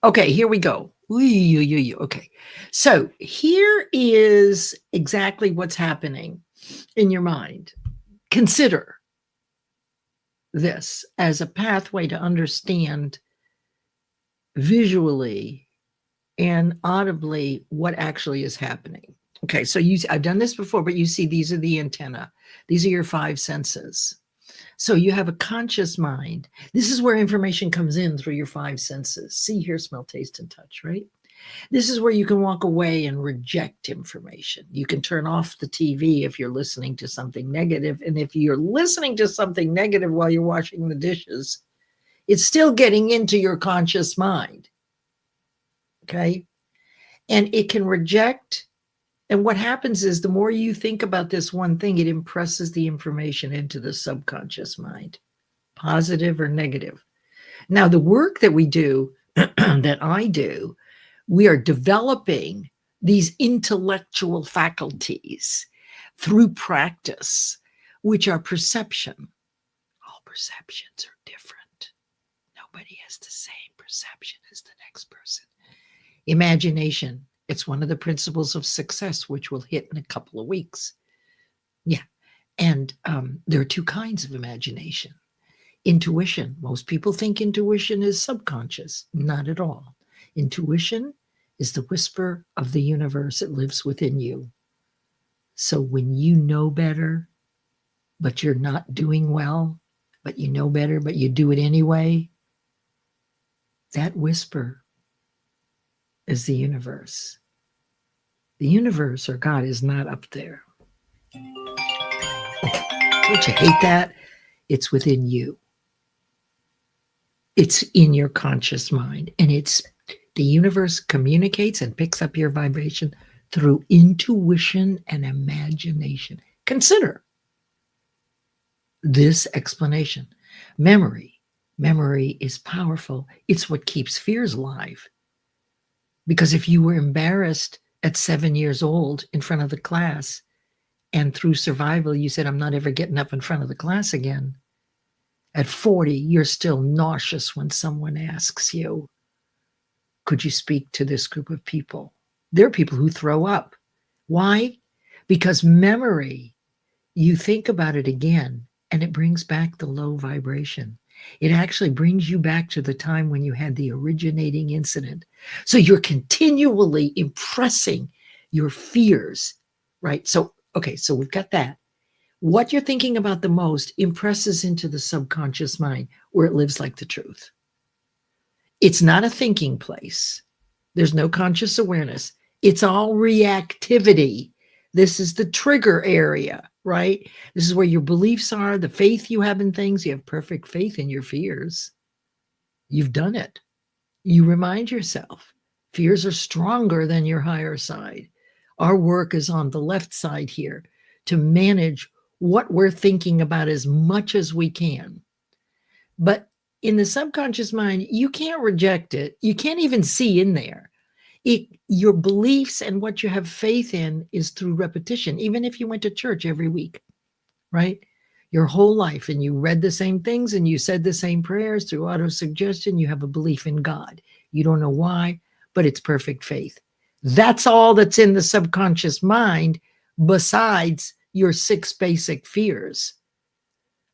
Okay, here we go. Okay, so here is exactly what's happening in your mind. Consider this as a pathway to understand visually and audibly what actually is happening. Okay, so I've done this before, but you see these are the antenna. These are your five senses. So you have a conscious mind. This is where information comes in through your five senses. See, hear, smell, taste, and touch, right? This is where you can walk away and reject information. You can turn off the TV if you're listening to something negative. And if you're listening to something negative while you're washing the dishes, it's still getting into your conscious mind. Okay? And it can reject. And what happens is the more you think about this one thing, it impresses the information into the subconscious mind, positive or negative. Now, the work that we do, that I do, we are developing these intellectual faculties through practice, which are perception. All perceptions are different. Nobody has the same perception as the next person. Imagination. It's one of the principles of success, which we'll hit in a couple of weeks. Yeah. And there are two kinds of imagination. Intuition. Most people think intuition is subconscious. Not at all. Intuition is the whisper of the universe. It lives within you. So when you know better, but you're not doing well, but you know better, but you do it anyway, that whisper is the universe. The universe or God is not up there. Don't you hate that? It's within you. It's in your conscious mind. And the universe communicates and picks up your vibration through intuition and imagination. Consider this explanation. Memory. Memory is powerful. It's what keeps fears alive. Because if you were embarrassed at 7 years old in front of the class, and through survival, you said, I'm not ever getting up in front of the class again. At 40, you're still nauseous when someone asks you, could you speak to this group of people? There are people who throw up. Why? Because memory, you think about it again, and it brings back the low vibration. It actually brings you back to the time when you had the originating incident. So you're continually impressing your fears, right? So, okay, so we've got that. What you're thinking about the most impresses into the subconscious mind where it lives like the truth. It's not a thinking place. There's no conscious awareness. It's all reactivity. This is the trigger area, right? This is where your beliefs are, the faith you have in things. You have perfect faith in your fears. You've done it. You remind yourself. Fears are stronger than your higher side. Our work is on the left side here to manage what we're thinking about as much as we can. But in the subconscious mind, you can't reject it. You can't even see in there. Your beliefs and what you have faith in is through repetition, even if you went to church every week, right? Your whole life, and you read the same things and you said the same prayers through auto-suggestion, you have a belief in God. You don't know why, but it's perfect faith. That's all that's in the subconscious mind besides your 6 basic fears.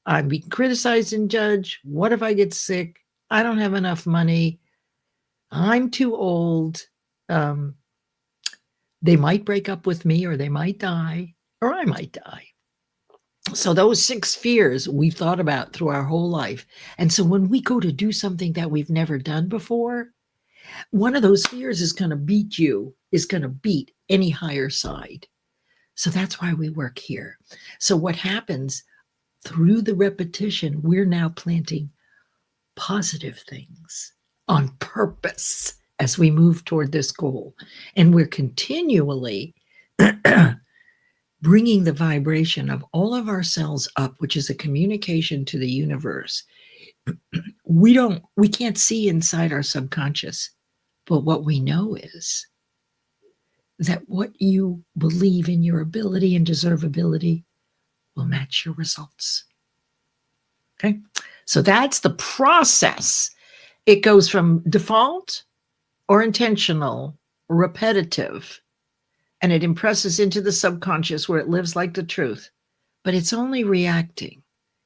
I'm being criticized and judged. What if I get sick? I don't have enough money. I'm too old. They might break up with me, or they might die, or I might die. So those 6 fears we've thought about through our whole life. And so when we go to do something that we've never done before, one of those fears is going to beat any higher side. So that's why we work here. So what happens through the repetition, we're now planting positive things on purpose as we move toward this goal. And we're continually bringing the vibration of all of our cells up, which is a communication to the universe. We can't see inside our subconscious, but what we know is that what you believe in your ability and deservability will match your results. Okay. So that's the process. It goes from default or intentional, repetitive, and it impresses into the subconscious where it lives like the truth. But it's only reacting.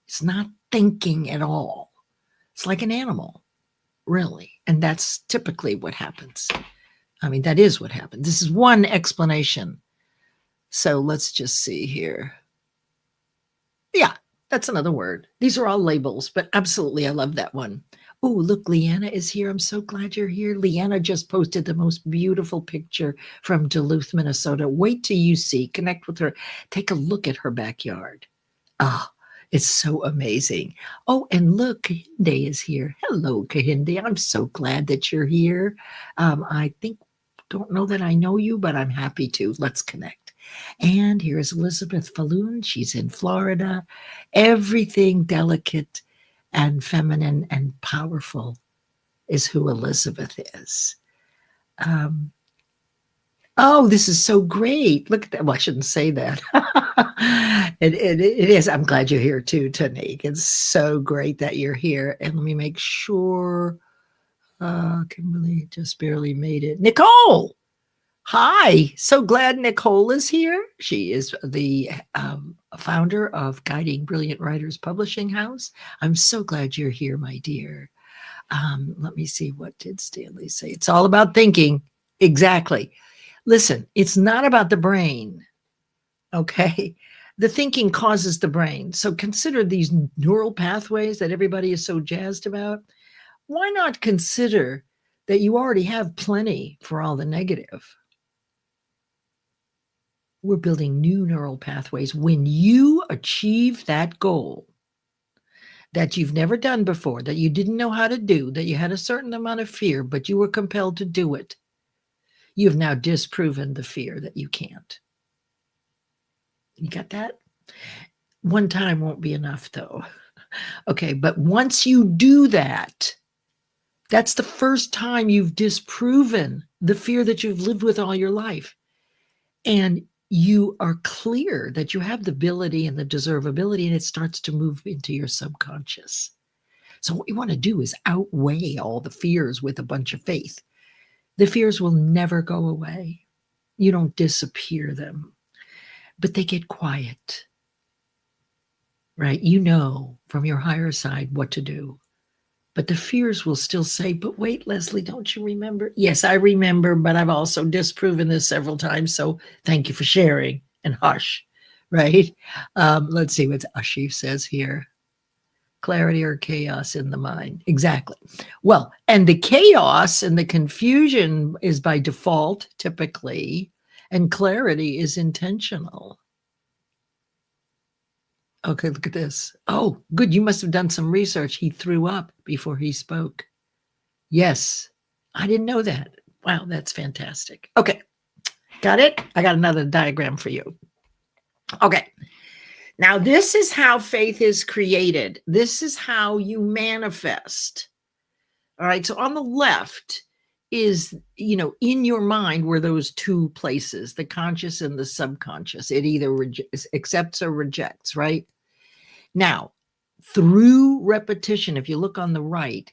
It's not thinking at all. It's like an animal, really. And that's typically what happens. I mean, that is what happens. This is one explanation. So let's just see here. Yeah, that's another word. These are all labels, but absolutely, I love that one. Oh, look, Leanna is here. I'm so glad you're here. Leanna just posted the most beautiful picture from Duluth, Minnesota. Wait till you see, connect with her. Take a look at her backyard. Ah, it's so amazing. Oh, and look, Kahinde is here. Hello, Kahinde. I'm so glad that you're here. Don't know that I know you, but I'm happy to. Let's connect. And here's Elizabeth Falloon. She's in Florida. Everything delicate and feminine and powerful is who Elizabeth is. Oh, this is so great. Look at that. Well, I shouldn't say that. It is. I'm glad you're here too, Tanique. It's so great that you're here. And let me make sure. Kimberly just barely made it. Nicole. Hi. So glad Nicole is here. She is the founder of Guiding Brilliant Writers Publishing House. I'm so glad you're here, my dear. Let me see. What did Stanley say? It's all about thinking. Exactly. Listen, it's not about the brain. Okay. The thinking causes the brain. So consider these neural pathways that everybody is so jazzed about. Why not consider that you already have plenty for all the negative? We're building new neural pathways. When you achieve that goal that you've never done before, that you didn't know how to do, that you had a certain amount of fear, but you were compelled to do it, you've now disproven the fear that you can't. You got that? One time won't be enough, though. Okay, but once you do that, that's the first time you've disproven the fear that you've lived with all your life. And you are clear that you have the ability and the deservability, and it starts to move into your subconscious. So what you want to do is outweigh all the fears with a bunch of faith. The fears will never go away. You don't disappear them, but they get quiet, right? You know from your higher side what to do, but the fears will still say, but wait, Leslie, don't you remember? Yes, I remember, but I've also disproven this several times. So thank you for sharing, and hush, right? Let's see what Ashif says here. Clarity or chaos in the mind. Exactly. Well, and the chaos and the confusion is by default, typically, and clarity is intentional. Okay, look at this. Oh, good. You must have done some research. He threw up before he spoke. Yes, I didn't know that. Wow, that's fantastic. Okay, got it? I got another diagram for you. Okay. Now, this is how faith is created. This is how you manifest. All right. So on the left is, in your mind were those two places, the conscious and the subconscious. It either accepts or rejects, right? Now, through repetition, if you look on the right,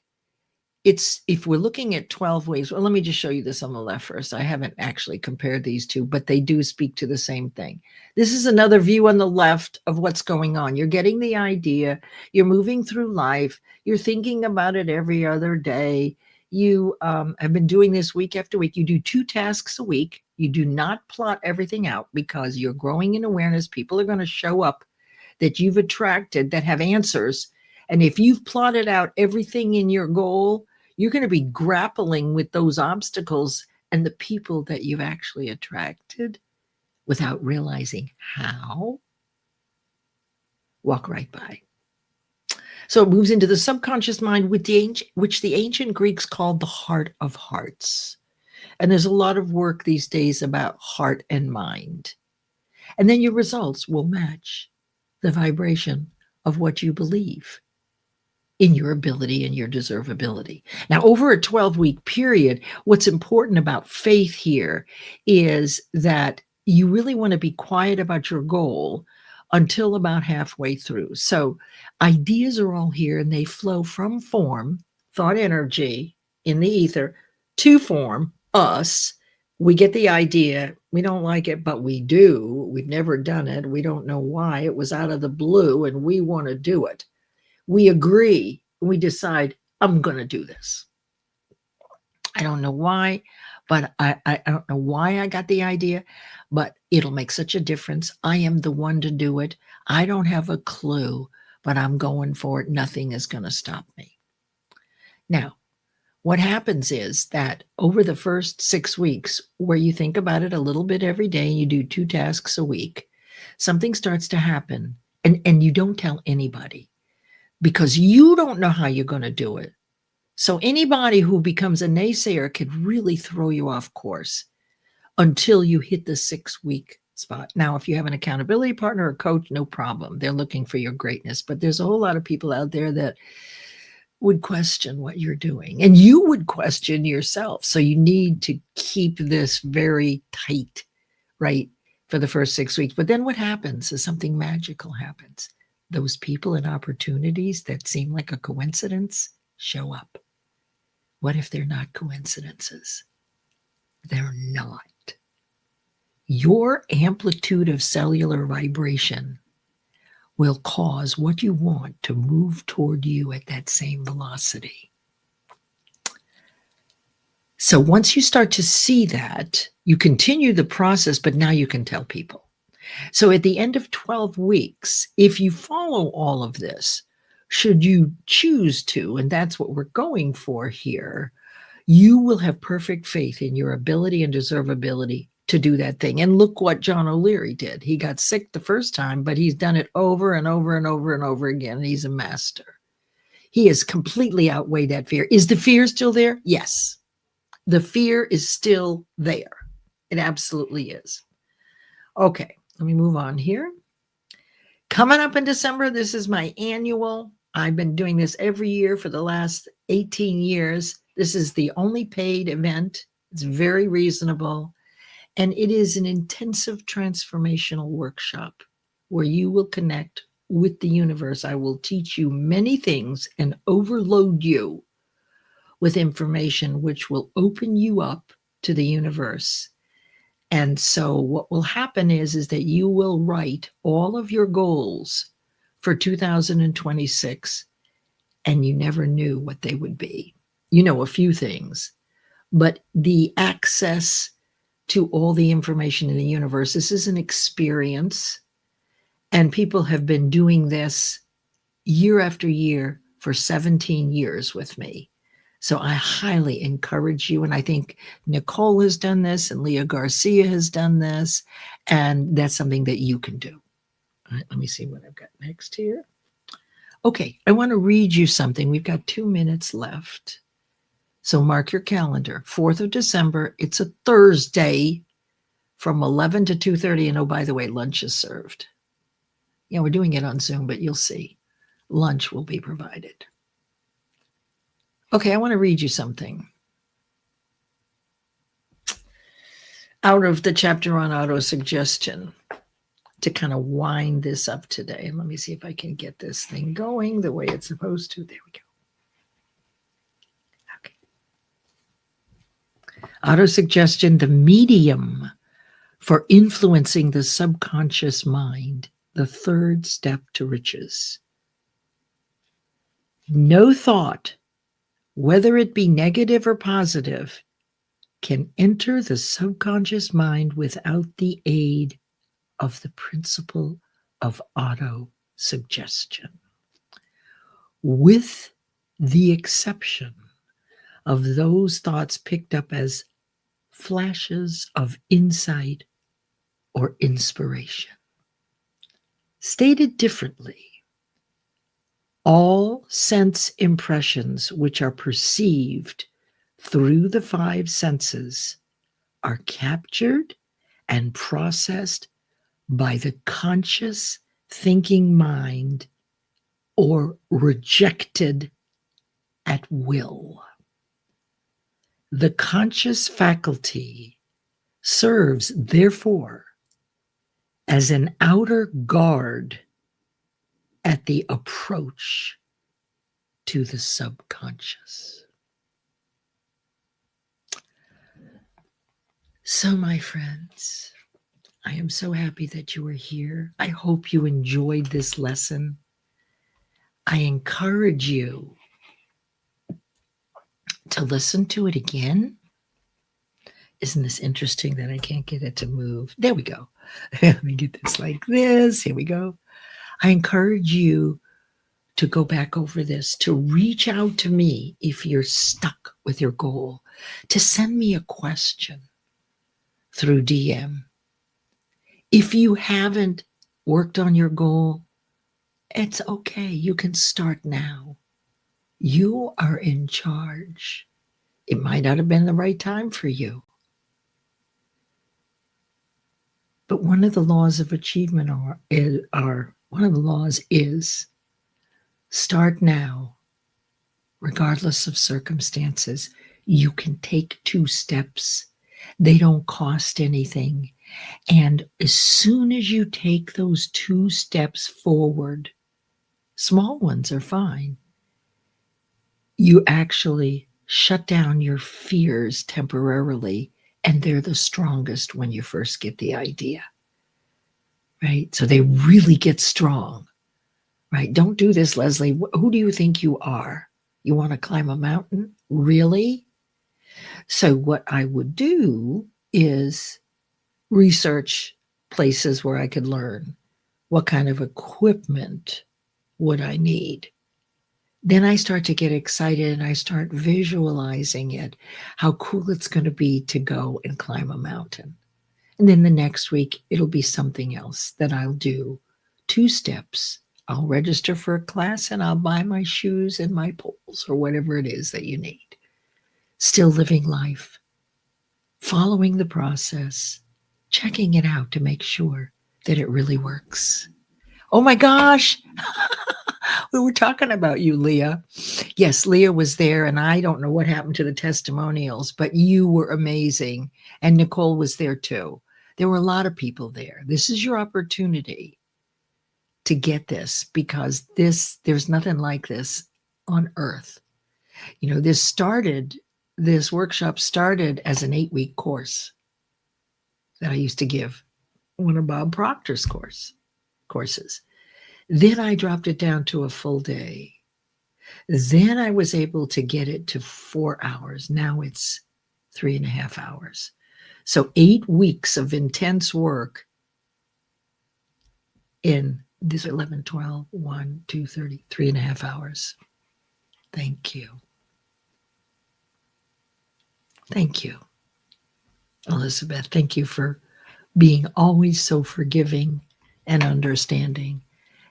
if we're looking at 12 ways, well, let me just show you this on the left first. I haven't actually compared these two, but they do speak to the same thing. This is another view on the left of what's going on. You're getting the idea. You're moving through life. You're thinking about it every other day. You have been doing this week after week. You do 2 tasks a week. You do not plot everything out because you're growing in awareness. People are going to show up that you've attracted that have answers. And if you've plotted out everything in your goal, you're going to be grappling with those obstacles and the people that you've actually attracted without realizing how. Walk right by. So it moves into the subconscious mind, which the ancient Greeks called the heart of hearts. And there's a lot of work these days about heart and mind. And then your results will match the vibration of what you believe in your ability and your deservability. Now, over a 12-week period, what's important about faith here is that you really want to be quiet about your goal until about halfway through. So ideas are all here and they flow from form, thought energy in the ether, to form, us. We get the idea. We don't like it, but we do. We've never done it. We don't know why. It was out of the blue and we want to do it. We agree. We decide, I'm going to do this. I don't know why, but I don't know why I got the idea, but it'll make such a difference. I am the one to do it. I don't have a clue, but I'm going for it. Nothing is going to stop me. Now, what happens is that over the first 6 weeks, where you think about it a little bit every day and you do 2 tasks a week, something starts to happen and you don't tell anybody because you don't know how you're going to do it. So anybody who becomes a naysayer could really throw you off course until you hit the 6-week spot. Now, if you have an accountability partner or coach, no problem. They're looking for your greatness. But there's a whole lot of people out there that would question what you're doing. And you would question yourself. So you need to keep this very tight, right, for the first 6 weeks. But then what happens is something magical happens. Those people and opportunities that seem like a coincidence show up. What if they're not coincidences? They're not. Your amplitude of cellular vibration will cause what you want to move toward you at that same velocity. So once you start to see that, you continue the process, but now you can tell people. So at the end of 12 weeks, if you follow all of this, should you choose to, and that's what we're going for here, you will have perfect faith in your ability and deservability to do that thing. And look what John O'Leary did. He got sick the first time, but he's done it over and over and over and over again. And he's a master. He has completely outweighed that fear. Is the fear still there? Yes. The fear is still there. It absolutely is. Okay, let me move on here. Coming up in December, this is my annual. I've been doing this every year for the last 18 years. This is the only paid event. It's very reasonable. And it is an intensive transformational workshop where you will connect with the universe. I will teach you many things and overload you with information which will open you up to the universe. And so what will happen is that you will write all of your goals for 2026, and you never knew what they would be. You know a few things, but the access to all the information in the universe, this is an experience, and people have been doing this year after year for 17 years with me. So I highly encourage you, and I think Nicole has done this, and Leah Garcia has done this, and that's something that you can do. All right, let me see what I've got next here. Okay, I want to read you something. We've got 2 minutes left. So mark your calendar. 4th of December, it's a Thursday from 11 to 2:30. And oh, by the way, lunch is served. Yeah, we're doing it on Zoom, but you'll see. Lunch will be provided. Okay, I want to read you something out of the chapter on autosuggestion to kind of wind this up today. Let me see if I can get this thing going the way it's supposed to. There we go. Okay. Autosuggestion, the medium for influencing the subconscious mind, the 3rd step to riches. No thought, whether it be negative or positive, can enter the subconscious mind without the aid of the principle of autosuggestion, with the exception of those thoughts picked up as flashes of insight or inspiration. Stated differently, all sense impressions which are perceived through the 5 senses are captured and processed by the conscious thinking mind or rejected at will. The conscious faculty serves, therefore, as an outer guard at the approach to the subconscious. So, my friends, I am so happy that you are here. I hope you enjoyed this lesson. I encourage you to listen to it again. Isn't this interesting that I can't get it to move? There we go. Let me get this like this. Here we go. I encourage you to go back over this, to reach out to me if you're stuck with your goal, to send me a question through DM. If you haven't worked on your goal, it's okay. You can start now. You are in charge. It might not have been the right time for you. But one of the laws of achievement one of the laws is start now, regardless of circumstances. You can take 2 steps. They don't cost anything. And as soon as you take those 2 steps forward, small ones are fine, you actually shut down your fears temporarily, and they're the strongest when you first get the idea, right? So they really get strong, right? Don't do this, Leslie. Who do you think you are? You want to climb a mountain? Really? So what I would do is research places where I could learn. What kind of equipment would I need? Then I start to get excited and I start visualizing it, how cool it's going to be to go and climb a mountain. And then the next week, it'll be something else that I'll do. 2 steps. I'll register for a class and I'll buy my shoes and my poles or whatever it is that you need. Still living life, following the process, checking it out to make sure that it really works. Oh my gosh, we were talking about you, Leah. Yes, Leah was there, and I don't know what happened to the testimonials, but you were amazing. And Nicole was there too. There were a lot of people there. This is your opportunity to get this, because there's nothing like this on earth. You know, this workshop started as an 8-week course that I used to give, one of Bob Proctor's courses. Then I dropped it down to a full day. Then I was able to get it to 4 hours. Now it's 3.5 hours. So 8 weeks of intense work in this 11, 12, 1, 2, 30, 3.5 hours. Thank you. Thank you, Elizabeth. Thank you for being always so forgiving and understanding.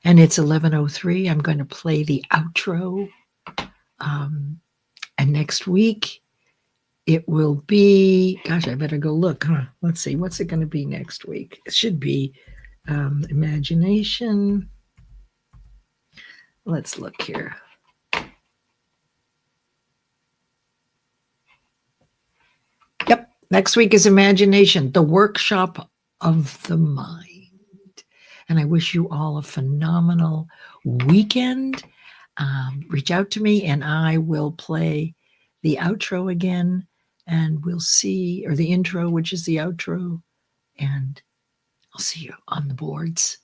And it's 11:03. I'm going to play the outro. And next week, it will be, gosh, I better go look, huh? Let's see, what's it going to be next week? It should be imagination. Let's look here. Yep, next week is imagination, the workshop of the mind. And I wish you all a phenomenal weekend. Reach out to me and I will play the outro again, and we'll see, or the intro, which is the outro, and I'll see you on the boards.